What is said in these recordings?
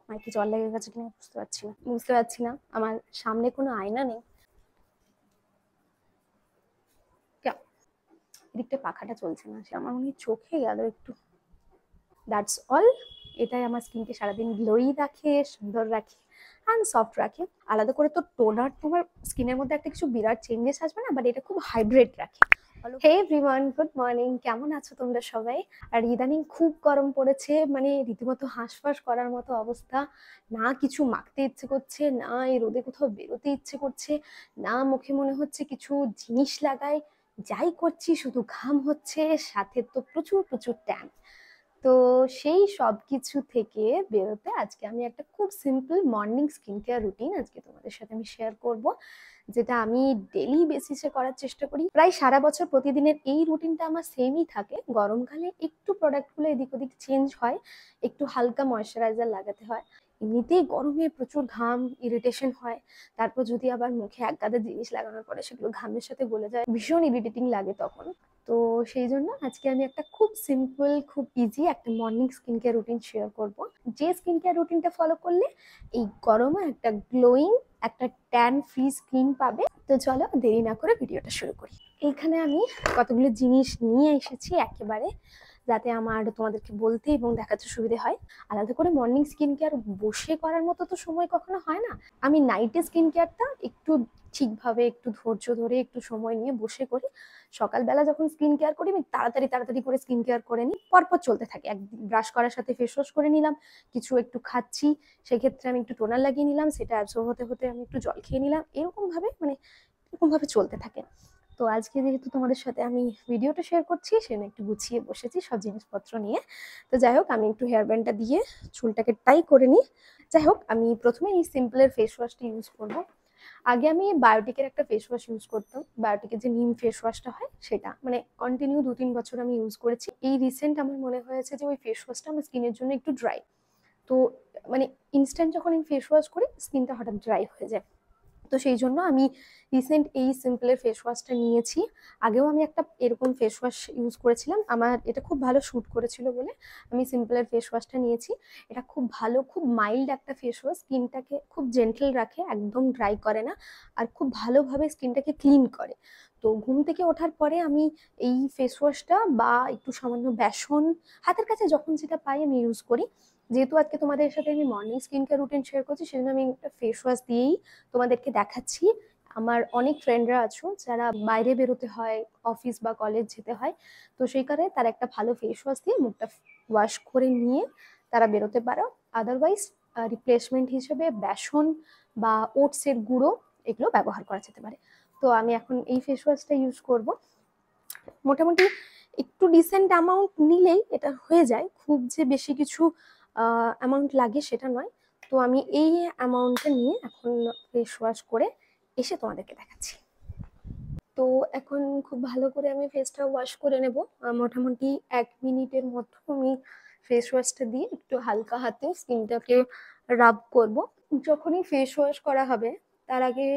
মাইকে জল লেগে গেছে কিনা বুঝতে পারছি না। আমার সামনে কোনো আয়না নেই। এদিকটা পাখাটা চলছে না, সে আমার মনে হয় চোখে গেল একটু। That's all. এটাই আমার স্কিনকে সারাদিন গ্লোই রাখে, সুন্দর রাখে অ্যান্ড সফট রাখে। আলাদা করে তো টোনার তোমার স্কিনের মধ্যে একটা কিছু বিরাট চেঞ্জেস আসবে না, বাট এটা খুব হাইড্রেট রাখে। Hey everyone, good morning. কেমন আছো তোমরা সবাই? আর ইদানিং খুব গরম পড়েছে, মানে রীতিমতো হাঁসফাঁস করার মতো অবস্থা। না কিছু মাখতে ইচ্ছে করছে, না এই রোদে কোথাও বেরোতে ইচ্ছে করছে, না মুখে মনে হচ্ছে কিছু জিনিস লাগাই। যাই করছি শুধু ঘাম হচ্ছে, সাথে তো প্রচুর প্রচুর ট্যান। তো সেই সব কিছু থেকে বেরোতে আজকে আমি একটা খুব simple morning skin care routine আজকে তোমাদের সাথে আমি শেয়ার করব, যেটা আমি ডেলি বেসিসে করার চেষ্টা করি। প্রায় সারা বছর প্রতিদিনের এই রুটিনটা আমার সেমই থাকে। গরমকালে একটু প্রোডাক্টগুলো এদিক ওদিক চেঞ্জ হয়, একটু হালকা ময়শ্চারাইজার লাগাতে হয়। এমনিতেই গরমে প্রচুর ঘাম, ইরিটেশন হয়। তারপর যদি আবার মুখে এক গাদা জিনিস লাগানোর পরে সেগুলো ঘামের সাথে গলে যায়, ভীষণ ইরিটেটিং লাগে তখন। তো সেই জন্য আজকে আমি একটা খুব সিম্পল, খুব ইজি একটা morning skin care routine share করব, যে স্কিন কেয়ার রুটিনটা ফলো করলে এই গরমে একটা গ্লোয়িং, একটা ট্যান ফ্রি স্কিন পাবে। তো চলো দেরি না করে ভিডিওটা শুরু করি। এইখানে আমি কতগুলো জিনিস নিয়ে এসেছি একেবারে, যাতে আমার তোমাদেরকে বলতে এবং দেখাতে সুবিধে হয়। আলাদা করে মর্নিং স্কিন কেয়ার বসে করার মতো তো সময় কখনো হয় না। আমি নাইটে স্কিন কেয়ারটা একটু ঠিকভাবে, একটু ধৈর্য ধরে, একটু সময় নিয়ে বসে করি। সকালবেলা যখন স্কিন কেয়ার করি আমি তাড়াতাড়ি তাড়াতাড়ি করে স্কিন কেয়ার করে নিই, পরপর চলতে থাকে। এক ব্রাশ করার সাথে ফেস ওয়াশ করে নিলাম, কিছু একটু খাচ্ছি, সেক্ষেত্রে আমি একটু টোনার লাগিয়ে নিলাম, সেটা অ্যাবজর্ব হতে হতে আমি একটু জল খেয়ে নিলাম, এরকম ভাবে মানে এরকম ভাবে চলতে থাকে। তো আজকে যেহেতু তোমাদের সাথে আমি ভিডিওটা শেয়ার করছি, সেজন্য একটু গুছিয়ে বসেছি সব জিনিসপত্র নিয়ে। তো যাই হোক, আমি একটু হেয়ার ব্যান্ডটা দিয়ে চুলটাকে টাই করে নিই। যাই হোক, আমি প্রথমে এই সিম্পলের ফেস ওয়াশটা ইউজ করবো। আগে আমি বায়োটিকের একটা ফেস ওয়াশ ইউজ করতাম, বায়োটিকের যে নিম ফেস ওয়াশটা হয় সেটা, মানে কন্টিনিউ 2-3 বছর আমি ইউজ করেছি। এই রিসেন্ট আমার মনে হয়েছে যে ওই ফেস ওয়াশটা আমার স্কিনের জন্য একটু ড্রাই। তো মানে ইনস্ট্যান্ট যখন আমি ফেস ওয়াশ করি স্কিনটা হঠাৎ ড্রাই হয়ে যায়। তো সেই জন্য আমি রিসেন্ট এই সিম্পলের ফেস ওয়াশটা নিয়েছি। আগেও আমি একটা এরকম ফেস ওয়াশ ইউজ করেছিলাম, আমার এটা খুব ভালো শ্যুট করেছিল বলে আমি সিম্পলের ফেস ওয়াশটা নিয়েছি। এটা খুব ভালো, খুব মাইল্ড একটা ফেস ওয়াশ, স্কিনটাকে খুব জেন্টল রাখে, একদম ড্রাই করে না, আর খুব ভালোভাবে স্কিনটাকে ক্লিন করে। তো ঘুম থেকে ওঠার পরে আমি এই ফেস ওয়াশটা বা একটু সামান্য বেসন, হাতের কাছে যখন যেটা পাই আমি ইউজ করি। যেহেতু আজকে তোমাদের সাথে আমি morning skin care routine share করছি, সেজন্য আমি একটা ফেস ওয়াশ দিয়েই তোমাদেরকে দেখাচ্ছি। আমার অনেক ফ্রেন্ডরা আছো যারা বাইরে বেরোতে হয়, অফিস বা কলেজ যেতে হয়, তো সেই কারণে তারা একটা ভালো ফেস ওয়াশ দিয়ে মুখটা ওয়াশ করে নিয়ে তারা বেরোতে পারো। আদারওয়াইজ রিপ্লেসমেন্ট হিসেবে বেসন বা ওটসের গুঁড়ো এগুলো ব্যবহার করা যেতে পারে। তো আমি এখন এই ফেস ওয়াশটা ইউজ করব। মোটামুটি একটু ডিসেন্ট অ্যামাউন্ট নিলেই এটা হয়ে যায়, খুব যে বেশি কিছু অ্যামাউন্ট লাগে সেটা নয়। তো আমি এই অ্যামাউন্টটা নিয়ে এখন ফেস ওয়াশ করে এসে তোমাদেরকে দেখাচ্ছি। তো এখন খুব ভালো করে আমি ফেসটা ওয়াশ করে নেব। মোটামুটি 1 মিনিটের মতো আমি ফেস ওয়াশটা দিয়ে একটু হালকা হাতে স্কিনটাকে রাব করব। যখনই ফেস ওয়াশ করা হবে তার আগে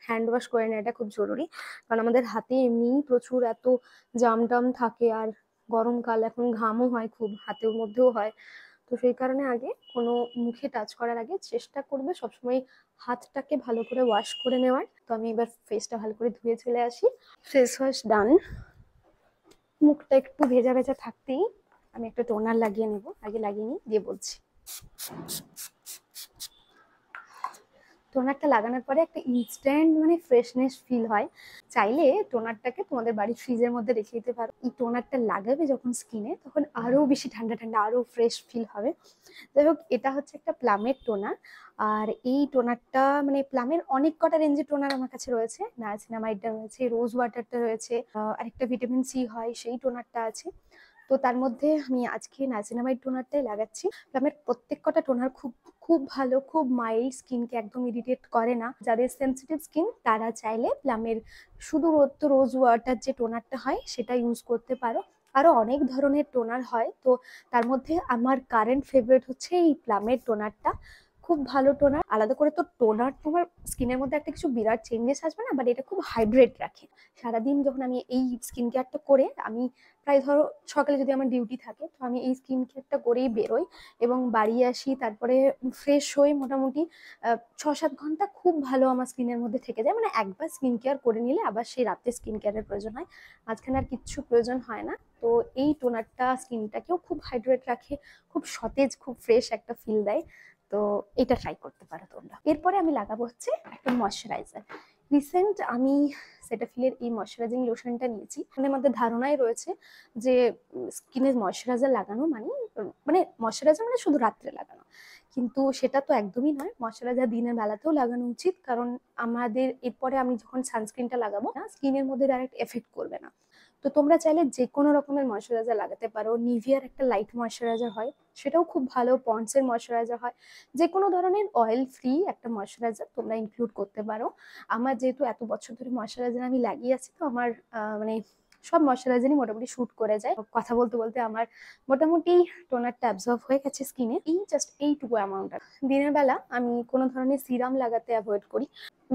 হ্যান্ড ওয়াশ করে নেওয়াটা খুব জরুরি, কারণ আমাদের হাতে এমনিই প্রচুর এত জাম টাম থাকে, আর গরমকাল, এখন ঘামও হয় খুব, হাতের মধ্যেও হয়। তো সেই কারণে আগে কোনো মুখে টাচ করার আগে চেষ্টা করবে সবসময় হাতটাকে ভালো করে ওয়াশ করে নেওয়ার। তো আমি এবার ফেসটা ভালো করে ধুয়ে চলে আসি। ফেস ওয়াশ ডান। মুখটা একটু ভেজা ভেজা থাকতেই আমি একটা টোনার লাগিয়ে নেব, আগে লাগিয়ে নিই দিয়ে বলছি। টোনারটা লাগানোর পরে একটা ইনস্ট্যান্ট মানে ফ্রেশনেস ফিল হয়। চাইলে টোনারটাকে তোমাদের বাড়ির ফ্রিজের মধ্যে রেখে দিতে পারো। এই টোনারটা লাগাবে যখন স্কিনে তখন আরো বেশি ঠান্ডা ঠান্ডা, আরো ফ্রেশ ফিল হবে। যাই হোক, এটা হচ্ছে একটা প্লামের টোনার। আর এই টোনারটা মানে প্লামের অনেক কটা রেঞ্জের টোনার আমার কাছে রয়েছে। নায়াসিনামাইডটা রয়েছে, রোজ ওয়াটারটা রয়েছে, আরেকটা ভিটামিন সি হয় সেই টোনারটা আছে। তো তার মধ্যে আমি আজকে নায়াসিনামাইড টোনারটাই লাগাচ্ছি। প্লামের প্রত্যেক কটা টোনার খুব খুব ভালো, খুব মাইল্ড, স্কিনকে একদম ইরিটেট করে না। যাদের সেন্সিটিভ স্কিন তারা চাইলে প্লামের শুধুমাত্র রোজ ওয়াটার যে টোনারটা হয় সেটা ইউজ করতে পারো। আরো অনেক ধরনের টোনার হয়, তো তার মধ্যে আমার কারেন্ট ফেভারিট হচ্ছে এই প্লামের টোনারটা। খুব ভালো টোনার। আলাদা করে তো টোনার তোমার স্কিনের মধ্যে একটা কিছু বিরাট চেঞ্জেস আসবে না, বাট এটা খুব হাইড্রেট রাখে। সারাদিন যখন আমি এই স্কিন কেয়ারটা করে, আমি প্রায় ধরো সকালে যদি আমার ডিউটি থাকে তো আমি এই স্কিন কেয়ারটা করেই বেরোই এবং বাড়ি আসি, তারপরে ফ্রেশ হয়ে মোটামুটি 6-7 ঘন্টা খুব ভালো আমার স্কিনের মধ্যে থেকে যায়। মানে একবার স্কিন কেয়ার করে নিলে আবার সেই রাতে স্কিন কেয়ারের প্রয়োজন হয়, মাঝখানে আর কিচ্ছু প্রয়োজন হয় না। তো এই টোনারটা স্কিনটাকেও খুব হাইড্রেট রাখে, খুব সতেজ, খুব ফ্রেশ একটা ফিল দেয়। তো এটা ট্রাই করতে পারো তোমরা। এরপরে আমি লাগাবো হচ্ছে একটা ময়শ্চারাইজার। রিসেন্ট আমি সেটাফিলের এই ময়শ্চারাইজিং লোশনটা নিয়েছি। মানে আমাদের ধারণাই রয়েছে যে স্কিনে ময়শ্চারাইজার লাগানো মানে মানে ময়শ্চারাইজার মানে শুধু রাত্রে লাগানো, কিন্তু সেটা তো একদমই নয়। ময়শ্চারাইজার দিনের বেলাতেও লাগানো উচিত, কারণ আমাদের এরপরে আমি যখন সানস্ক্রিনটা লাগাবো না, স্কিনের মধ্যে ডাইরেক্ট এফেক্ট করবে না। তো তোমরা চাইলে যে কোনো রকমের ময়শ্চারাইজার লাগাতে পারো। নিভিয়ার একটা লাইট ময়শ্চারাইজার হয়, সেটাও খুব ভালো। পন্ডসের ময়শ্চারাইজার হয়। যে কোনো ধরনের অয়েল ফ্রি একটা ময়শ্চারাইজার তোমরা ইনক্লুড করতে পারো। আমার যেহেতু এত বছর ধরে ময়শ্চারাইজার আমি লাগিয়ে আছি, তো আমার মানে সব ময়শ্চারাইজারই মোটামুটি শুট করে যায়। কথা বলতে বলতে আমার মোটামুটি টোনারটা অ্যাবজর্ব হয়ে গেছে স্কিনে। এই জাস্ট এইটুকু অ্যামাউন্ট। দিনের বেলা আমি কোনো ধরনের সিরাম লাগাতে অ্যাভয়েড করি।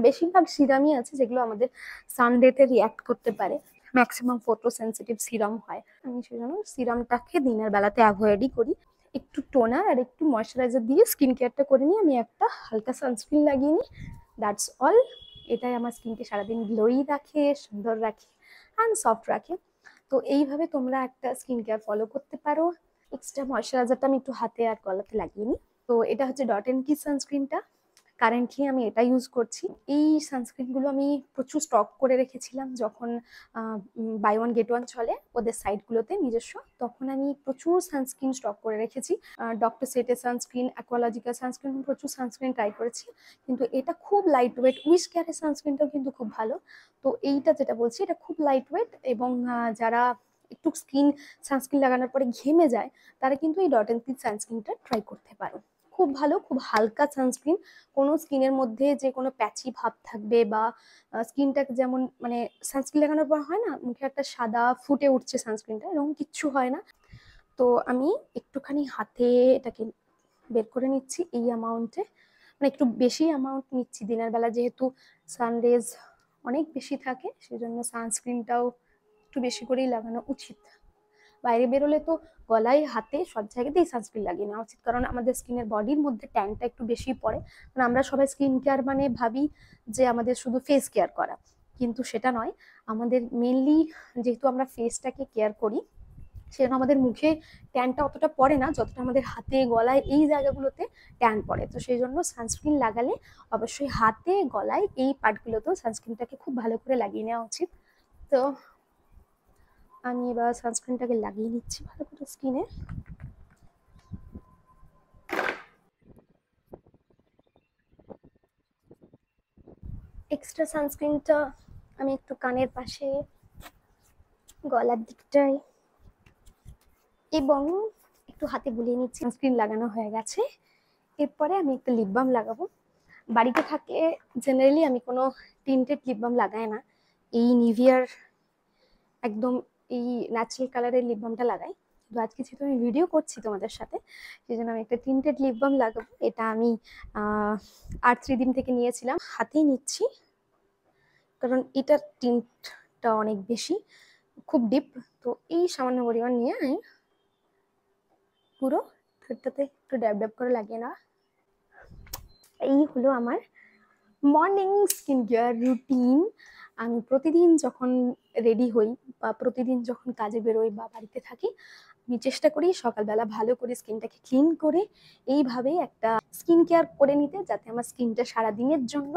বেশিরভাগ সিরামই আছে যেগুলো আমাদের সানডেতে রিয়াক্ট করতে পারে, ম্যাক্সিমাম ফটো সেন্সিটিভ সিরাম হয়। আমি সেজন্য সিরামটাকে দিনের বেলাতে অ্যাভয়েডই করি। একটু টোনার আর একটু ময়শ্চারাইজার দিয়ে স্কিন কেয়ারটা করে নিয়ে আমি একটা হালকা সানস্ক্রিন লাগিয়ে নিই। That's all. এটাই আমার স্কিনকে সারাদিন গ্লোই রাখে, সুন্দর রাখে অ্যান্ড সফট রাখে। তো এইভাবে তোমরা একটা স্কিন কেয়ার ফলো করতে পারো। এক্সট্রা ময়শ্চারাইজারটা আমি একটু হাতে আর গলাতে লাগিয়ে নিই। তো এটা হচ্ছে ডট এন্ড কি সানস্ক্রিনটা। কারেন্টলি আমি এটা ইউজ করছি। এই সানস্ক্রিনগুলো আমি প্রচুর স্টক করে রেখেছিলাম যখন বাই ওয়ান গেট ওয়ান চলে ওদের সাইটগুলোতে নিজস্ব, তখন আমি প্রচুর সানস্ক্রিন স্টক করে রেখেছি। ডক্টর সেটের সানস্ক্রিন, অ্যাকোয়ালজিক্যাল সানস্ক্রিন, প্রচুর সানস্ক্রিন ট্রাই করেছি, কিন্তু এটা খুব লাইট ওয়েট। উইশ কেয়ারের সানস্ক্রিনটাও কিন্তু খুব ভালো। তো এইটা যেটা বলছি, এটা খুব লাইট ওয়েট এবং যারা একটু স্কিন সানস্ক্রিন লাগানোর পরে ঘেমে যায়, তারা কিন্তু এই ডট এন্ড কি সানস্ক্রিনটা ট্রাই করতে পারো। খুব ভালো, খুব হালকা সানস্ক্রিন। কোনো স্কিনের মধ্যে যে কোনো প্যাচি ভাব থাকবে বা স্কিনটাকে যেমন মানে সানস্ক্রিন লাগানোর পর হয় না মুখে একটা সাদা ফুটে উঠছে সানস্ক্রিনটা, এরকম কিচ্ছু হয় না। তো আমি একটুখানি হাতে এটাকে বের করে নিচ্ছি এই অ্যামাউন্টে, মানে একটু বেশি অ্যামাউন্ট নিচ্ছি। দিনের বেলা যেহেতু সানরেজ অনেক বেশি থাকে, সেজন্য সানস্ক্রিনটাও একটু বেশি করেই লাগানো উচিত। বাইরে বেরোলে তো গলায়, হাতে, সব জায়গাতেই সানস্ক্রিন লাগিয়ে নেওয়া উচিত, কারণ আমাদের স্কিনের বডির মধ্যে ট্যানটা একটু বেশি পড়ে। কারণ আমরা সবাই স্কিন কেয়ার মানে ভাবি যে আমাদের শুধু ফেস কেয়ার করা, কিন্তু সেটা নয়। আমাদের মেনলি যেহেতু আমরা ফেসটাকে কেয়ার করি, সেজন্য আমাদের মুখে ট্যানটা অতটা পড়ে না যতটা আমাদের হাতে, গলায়, এই জায়গাগুলোতে ট্যান পড়ে। তো সেই জন্য সানস্ক্রিন লাগালে অবশ্যই হাতে, গলায়, এই পার্টগুলোতেও সানস্ক্রিনটাকে খুব ভালো করে লাগিয়ে নেওয়া উচিত। তো আমি এবার সানস্ক্রিনটাকে লাগিয়ে নিচ্ছি ভালো করে স্কিনে। এক্সট্রা সানস্ক্রিনটা আমি একটু কানের পাশে, গলার দিকটায় এবং একটু হাতে বুলিয়ে নিচ্ছি। সানস্ক্রিন লাগানো হয়ে গেছে। এরপরে আমি একটা লিপ বাম লাগাবো। বাড়িতে থাকলে জেনারেলি আমি কোনো টিন্টেড লিপ বাম লাগাই না, এই নিভিয়ার একদম এই ন্যাচারাল কালারের লিপ বামটা লাগাই। তো আজকে যেহেতু আমি ভিডিও করছি তোমাদের সাথে, সেই জন্য আমি একটা টিন্টেড লিপ বাম লাগাবো। এটা আমি আর্ট রিদিম থেকে নিয়েছিলাম। হাতেই নিচ্ছি কারণ এটার টিন্টটা অনেক বেশি, খুব ডিপ। তো এই সামান্য পরিমাণ নিয়ে আমি পুরো ঠোঁটটাতে একটু ড্যাব ড্যাব করে লাগিয়ে নেওয়া। এই হলো আমার মর্নিং স্কিন কেয়ার রুটিন। আমি প্রতিদিন যখন রেডি হই বা প্রতিদিন যখন কাজে বেরোই বা বাড়িতে থাকি, আমি চেষ্টা করি সকালবেলা ভালো করে স্কিনটাকে ক্লিন করে এইভাবে একটা স্কিন কেয়ার করে নিতে, যাতে আমার স্কিনটা সারাদিনের জন্য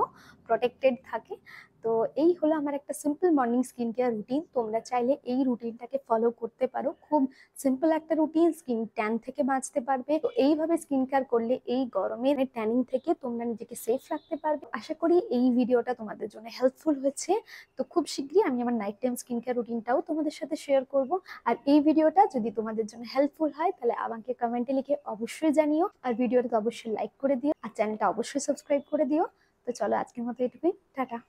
প্রোটেক্টেড থাকে। তো এই হলো আমার একটা simple morning skin care routine. তোমরা চাইলে এই রুটিনটাকে ফলো করতে পারো। খুব সিম্পল একটা রুটিন, স্কিন ট্যান থেকে বাঁচতে পারবে। তো এইভাবে স্কিন কেয়ার করলে এই গরমের ট্যানিং থেকে তোমরা নিজেকে সেফ রাখতে পারবে। আশা করি এই ভিডিওটা তোমাদের জন্য হেল্পফুল হয়েছে। তো খুব শীঘ্রই আমি আমার নাইট টাইম স্কিন কেয়ার রুটিনটাও তোমাদের সাথে শেয়ার করব। আর এই ভিডিওটা যদি তোমাদের জন্য হেল্পফুল হয় তাহলে আমাকে কমেন্টে লিখে অবশ্যই জানিও। আর ভিডিওটাকে অবশ্যই লাইক করে দিও আর চ্যানেলটা অবশ্যই সাবস্ক্রাইব করে দিও। তো চলো আজকের মতো এটুকুই, টাটা।